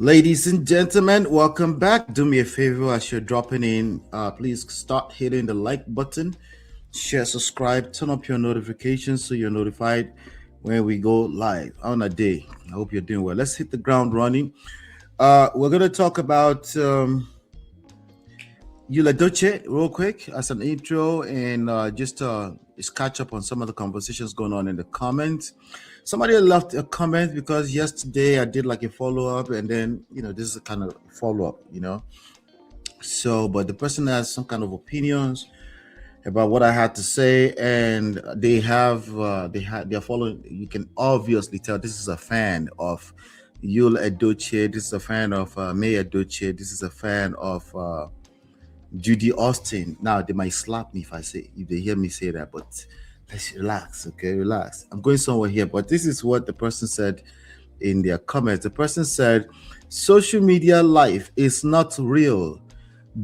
Ladies and gentlemen, welcome back. Do me a favor as you're dropping in. Please start hitting the like button, share, subscribe, turn up your notifications so you're notified when we go live on a day. I hope you're doing well. Let's hit the ground running. We're going to talk about Yul Edochie real quick as an intro and just catch up on some of the conversations going on in the comments. Somebody left a comment because yesterday I did like a follow-up and then, this is a kind of follow-up. So, but the person has some kind of opinions about what I had to say, and they're following. You can obviously tell this is a fan of Yul Edochie. This is a fan of May Edochie. This is a fan of Judy Austin. Now they might slap me if they hear me say that, but let's relax, okay? Relax. I'm going somewhere here, but this is what the person said in their comments. The person said, social media life is not real.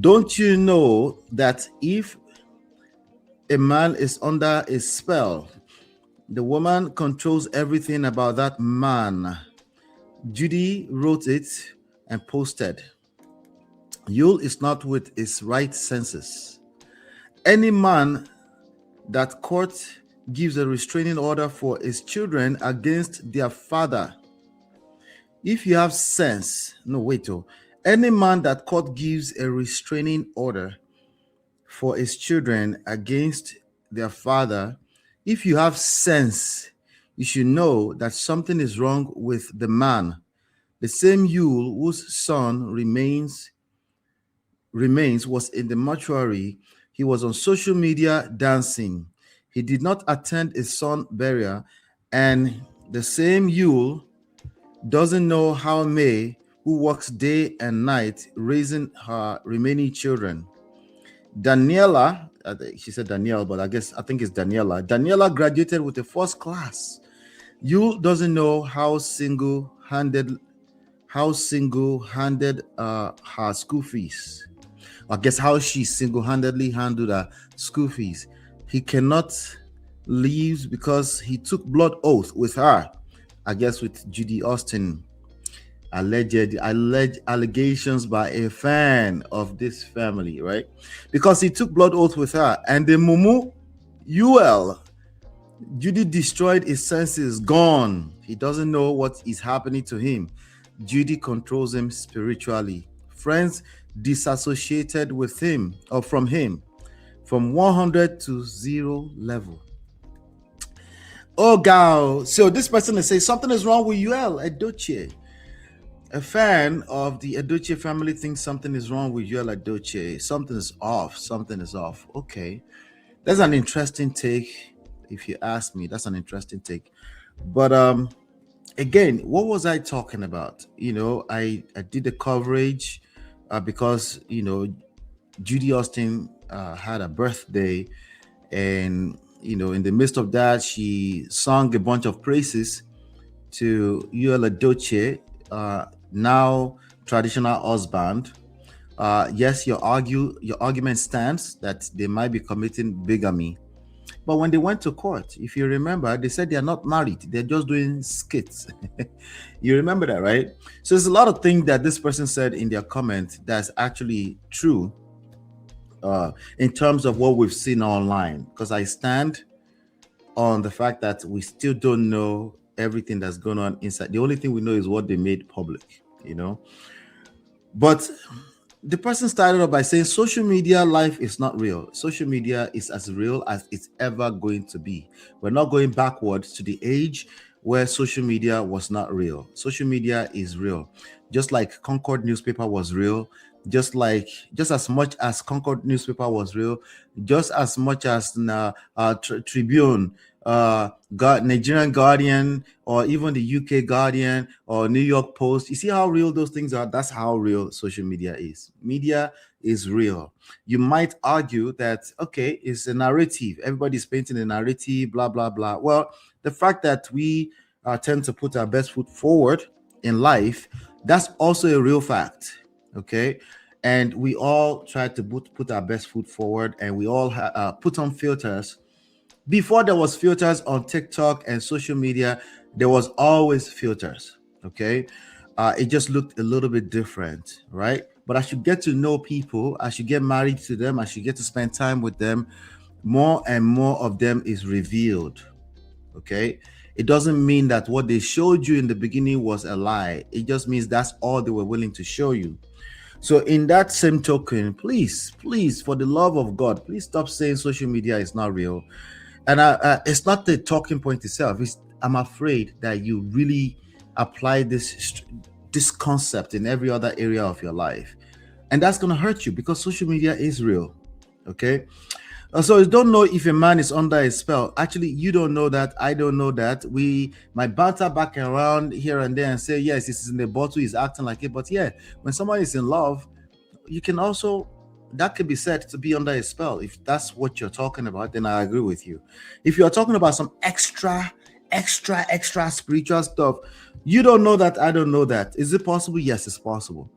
Don't you know that if a man is under a spell, the woman controls everything about that man? Judy wrote it and posted, Yul is not with his right senses. Any man that court gives a restraining order for his children against their father, if you have sense, any man that court gives a restraining order for his children against their father, if you have sense, you should know that something is wrong with the man. The same Yul whose son remains was in the mortuary. He was on social media dancing. He did not attend his son's burial, and the same Yul doesn't know how May, who works day and night raising her remaining children. Daniela, she said Danielle, but I think it's Daniela. Daniela graduated with a first class. Yul doesn't know how single-handed her school fees. I guess how she single-handedly handled her school fees. He cannot leave because he took blood oath with her. I guess with Judy Austin. Alleged allegations by a fan of this family, right? Because he took blood oath with her. And the Mumu, Yul, Judy destroyed his senses, gone. He doesn't know what is happening to him. Judy controls him spiritually. Friends disassociated with him or from him from 100 to 0 level. Oh, God. So this person is saying something is wrong with Yul Edochie. A fan of the Edochie family thinks something is wrong with Yul Edochie. Something is off. Something is off. Okay. That's an interesting take. If you ask me, that's an interesting take. But again, what was I talking about? I did the coverage because Judy Austin had a birthday, and in the midst of that, she sung a bunch of praises to Yul Edochie, now traditional husband. Yes, your argument stands that they might be committing bigamy. But when they went to court, if you remember, they said they are not married. They're just doing skits. You remember that, right? So there's a lot of things that this person said in their comment that's actually true in terms of what we've seen online. Because I stand on the fact that we still don't know everything that's going on inside. The only thing we know is what they made public, But the person started off by saying social media life is not real. Social media is as real as it's ever going to be. We're not going backwards to the age where social media was not real. Social media is real. Just like Concord newspaper was real, just as much as Concord newspaper was real, just as much as Tribune, Nigerian Guardian, or even the UK Guardian or New York Post. You see how real those things are? That's how real social media is. Media is real. You might argue that, okay, it's a narrative. Everybody's painting a narrative, blah, blah, blah. Well, the fact that we tend to put our best foot forward in life, that's also a real fact, okay? And we all try to put our best foot forward, and we all put on filters. Before there was filters on TikTok and social media, there was always filters, okay? it just looked a little bit different, right? But as you get to know people, as you get married to them, as you get to spend time with them, more and more of them is revealed. Okay. It doesn't mean that what they showed you in the beginning was a lie. It just means that's all they were willing to show you. So, in that same token, please, for the love of God, please stop saying social media is not real. And it's not the talking point itself. I'm afraid that you really apply this concept in every other area of your life, and that's going to hurt you because social media is real. Okay. So you don't know if a man is under a spell. Actually, you don't know that. I don't know that. We might banter back around here and there and say, yes, this is in the bottle, he's acting like it. But yeah, when somebody is in love, you can also, that could be said to be under a spell. If that's what you're talking about, then I agree with you. If you're talking about some extra spiritual stuff, you don't know that. I don't know that. Is it possible? Yes, it's possible.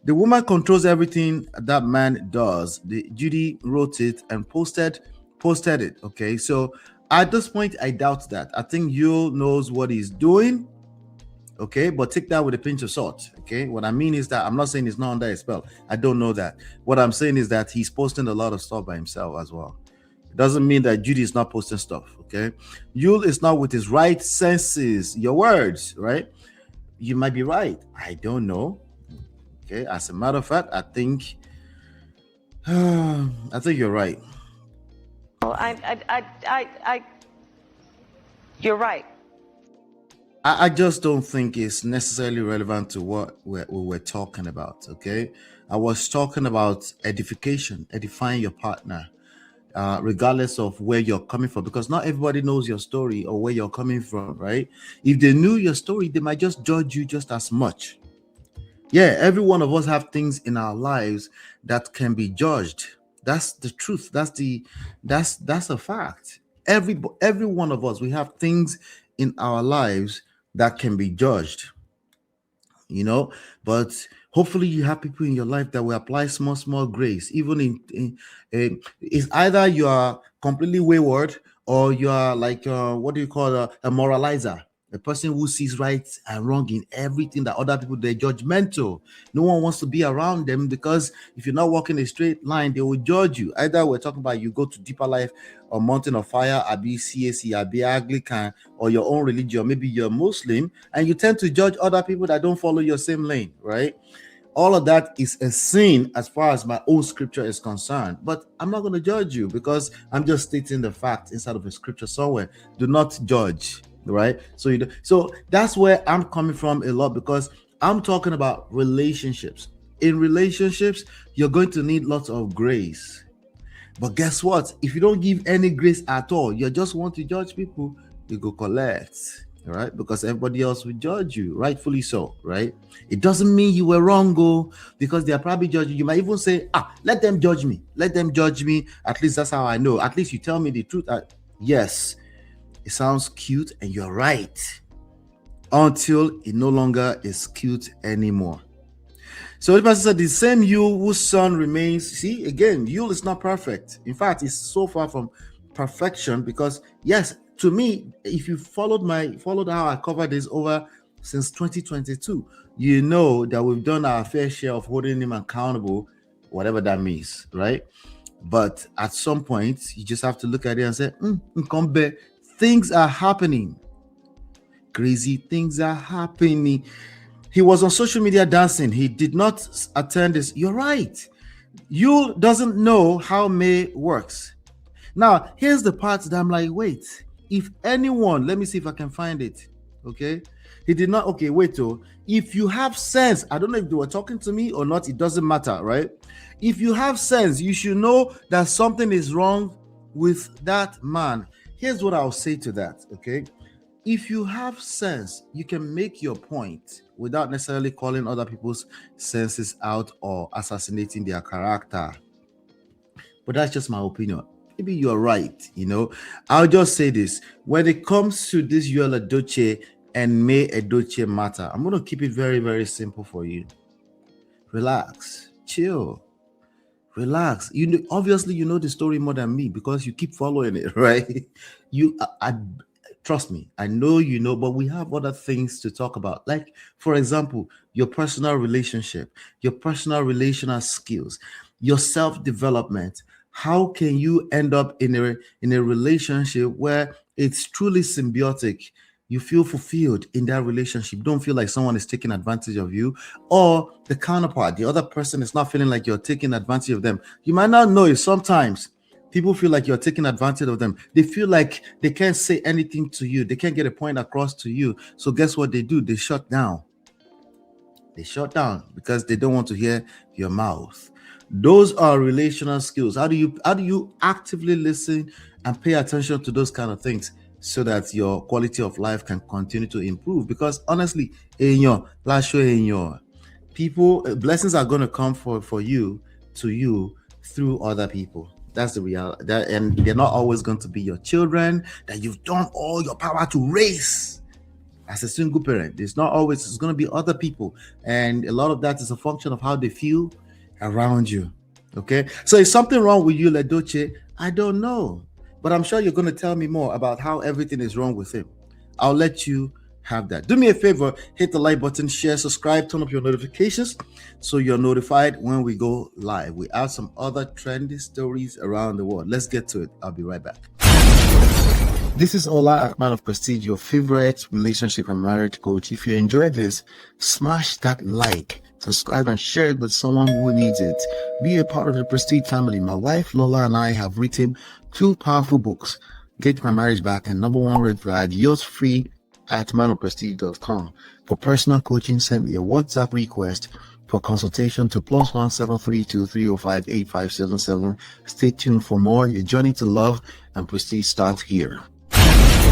The woman controls everything that man does. Judy wrote it and posted it. Okay, so at this point, I doubt that. I think Yul knows what he's doing. Okay, but take that with a pinch of salt. Okay, what I mean is that I'm not saying he's not under a spell. I don't know that. What I'm saying is that he's posting a lot of stuff by himself as well. It doesn't mean that Judy is not posting stuff. Okay, Yul is not with his right senses. Your words, right? You might be right. I don't know. Okay, as a matter of fact, I think you're right. Well, you're right. I just don't think it's necessarily relevant to what we were talking about. Okay, I was talking about edification, edifying your partner, regardless of where you're coming from, because not everybody knows your story or where you're coming from, right? If they knew your story, they might just judge you just as much. Yeah, every one of us have things in our lives that can be judged. That's the truth. That's a fact. Every one of us, we have things in our lives that can be judged. But hopefully you have people in your life that will apply small grace, even in it's either you are completely wayward or you are like what do you call a moralizer, a person who sees right and wrong in everything that other people, they're judgmental. No one wants to be around them because if you're not walking a straight line, they will judge you. Either we're talking about you go to Deeper Life or Mountain of Fire, or be CAC, or be Anglican, or your own religion, or maybe you're Muslim, and you tend to judge other people that don't follow your same lane, right? All of that is a sin as far as my own scripture is concerned. But I'm not going to judge you because I'm just stating the fact inside of a scripture somewhere. Do not judge, right? So that's where I'm coming from a lot, because I'm talking about relationships. In relationships, you're going to need lots of grace. But guess what? If you don't give any grace at all, you just want to judge people, you go collect, right? Because everybody else will judge you, rightfully so, right? It doesn't mean you were wrong, because they are probably judging. You might even say, let them judge me. Let them judge me. At least that's how I know. At least you tell me the truth. Yes, it sounds cute and you're right. Until it no longer is cute anymore. So the person said, the same Yul whose son remains. See, again, Yul is not perfect. In fact, it's so far from perfection, because yes, to me, if you followed how I covered this over since 2022, you know that we've done our fair share of holding him accountable, whatever that means, right? But at some point, you just have to look at it and say, things are happening. Crazy things are happening. He was on social media dancing. He did not attend this. You're right. Yul doesn't know how May works. Now, here's the part that I'm like, wait, if anyone, let me see if I can find it. Okay. He did not. Okay, wait. If you have sense, I don't know if they were talking to me or not. It doesn't matter, right? If you have sense, you should know that something is wrong with that man. Here's what I'll say to that. Okay. If you have sense, you can make your point without necessarily calling other people's senses out or assassinating their character. But that's just my opinion. Maybe you're right, I'll just say this. When it comes to this Yul Edochie and May Edochie matter, I'm going to keep it very, very simple for you. Relax, chill, relax. Obviously, you know the story more than me because you keep following it, right? Trust me, I know you know, but we have other things to talk about. Like, for example, your personal relationship, your personal relational skills, your self-development. How can you end up in a relationship where it's truly symbiotic? You feel fulfilled in that relationship. You don't feel like someone is taking advantage of you, or the counterpart, the other person is not feeling like you're taking advantage of them. You might not know it sometimes. People feel like you're taking advantage of them. They feel like they can't say anything to you. They can't get a point across to you. So guess what they do? They shut down. They shut down because they don't want to hear your mouth. Those are relational skills. How do you actively listen and pay attention to those kind of things so that your quality of life can continue to improve? Because honestly, in your last in your people, blessings are going to come for you to you through other people. That's the reality. And they're not always going to be your children that you've done all your power to raise as a single parent. It's not always, it's going to be other people. And a lot of that is a function of how they feel around you. Okay. So is something wrong with Yul Edochie? I don't know. But I'm sure you're going to tell me more about how everything is wrong with him. I'll let you have that. Do me a favor, hit the like button, share, subscribe, turn up your notifications so you're notified when we go live. We have some other trendy stories around the world. Let's get to it. I'll be right back. This is Ola, Man of Prestige, your favorite relationship and marriage coach. If you enjoyed this, smash that like, subscribe, and share it with someone who needs it. Be a part of the Prestige family. My wife Lola and I have written 2 powerful books, Get My Marriage Back and Number 1 Red Flag. Yours free at manofprestige.com. For personal coaching, send me a WhatsApp request for consultation to +1 732 305 8577. Stay tuned for more. Your journey to love and prestige starts here.